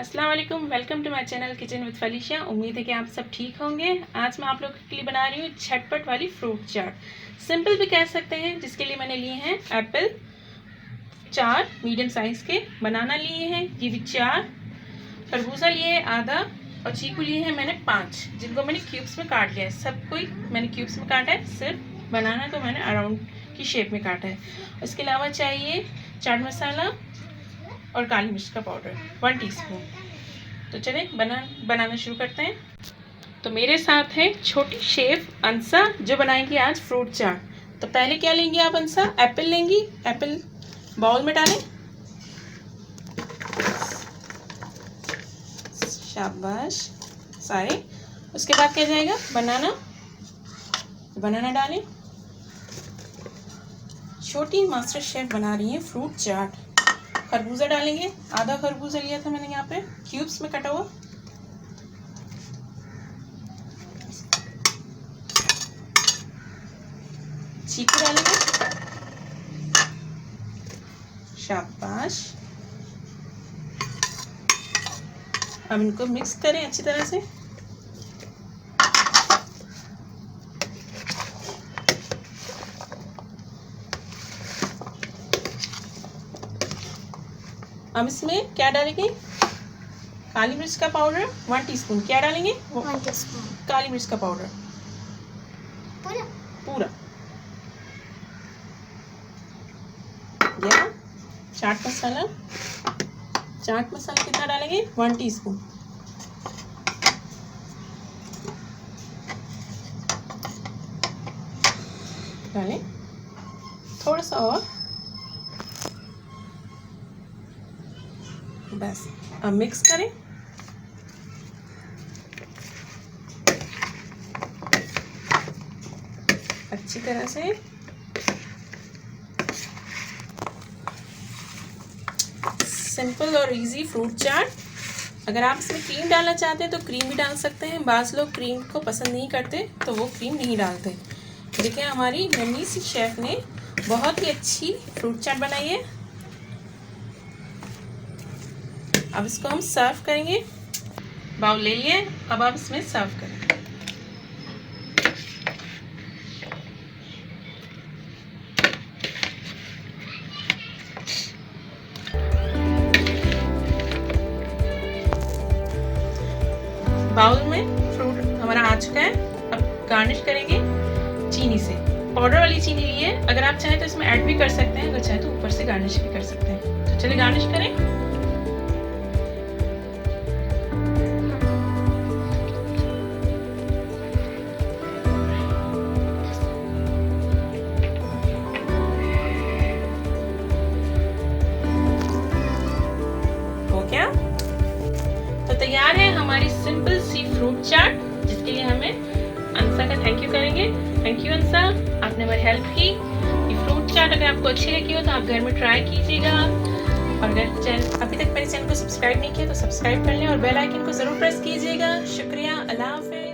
अस्सलाम वालेकुम, welcome to my channel kitchen with Falisha. उम्मीद है कि आप सब ठीक होंगे। आज मैं आप लोगों के लिए बना रही हूँ झटपट वाली फ्रूट चाट, सिंपल भी कह सकते हैं, जिसके लिए मैंने लिए हैं एप्पल 4 मीडियम साइज़ के, बनाना लिए हैं ये भी 4, खरबूजा लिए है आधा और चीकू लिए हैं मैंने 5, जिनको मैंने क्यूब्स में काट लिया है। सब कोई मैंने क्यूब्स में काटा है, सिर्फ बनाना को मैंने अराउंड की शेप में काटा है। इसके अलावा चाहिए चाट मसाला और काली मिर्च का पाउडर 1 टीस्पून। तो चलें बनाना शुरू करते हैं। तो मेरे साथ है छोटी शेफ अंसा, जो बनाएंगी आज फ्रूट चाट। तो पहले क्या लेंगी आप अंसा? एप्पल लेंगी। एप्पल बाउल में डालें। शाबाश सारे। उसके बाद क्या जाएगा? बनाना डालें। छोटी मास्टर शेफ बना रही है फ्रूट चाट। खरबूजा डालेंगे, आधा खरबूजा लिया था मैंने यहाँ पे क्यूब्स में कटा हुआ। चीकू डालेंगे। शाबाश। अब इनको मिक्स करें अच्छी तरह से। अब इसमें क्या डालेंगे? काली मिर्च का पाउडर 1 टीस्पून। क्या डालेंगे? 1 टीस्पून काली मिर्च का पाउडर पूरा। या चाट मसाला कितना डालेंगे? 1 टीस्पून। डालें थोड़ा सा और, बस। अब मिक्स करें। अच्छी तरह से। सिंपल और इजी फ्रूट चाट। अगर आप इसमें क्रीम डालना चाहते हैं तो क्रीम भी डाल सकते हैं। बाज़ लोग क्रीम को पसंद नहीं करते तो वो क्रीम नहीं डालते। देखिए हमारी नन्ही सी शेफ ने बहुत ही अच्छी फ्रूट चाट बनाई है। अब इसको हम सर्व करेंगे। बाउल ले लिए, अब आप इसमें सर्व करें। बाउल में फ्रूट हमारा आ चुका है। अब गार्निश करेंगे चीनी से। पाउडर वाली चीनी ली है, अगर आप चाहें तो इसमें ऐड भी कर सकते हैं, अगर चाहें तो ऊपर से गार्निश भी कर सकते हैं। तो चलिए गार्निश करें। तो तैयार है हमारी सिंपल सी फ्रूट चाट, जिसके लिए हमें अंसा का थैंक यू करेंगे। थैंक यू अंसा, आपने हमारी हेल्प की। ये फ्रूट चाट अगर आपको अच्छी लगी हो तो आप घर में ट्राई कीजिएगा। और अगर अभी तक मेरे चैनल को सब्सक्राइब नहीं किया तो सब्सक्राइब कर लें और बेल आइकन को ज़रूर प्रेस कीजिएगा। शुक्रिया, अल्लाह हाफ़िज़।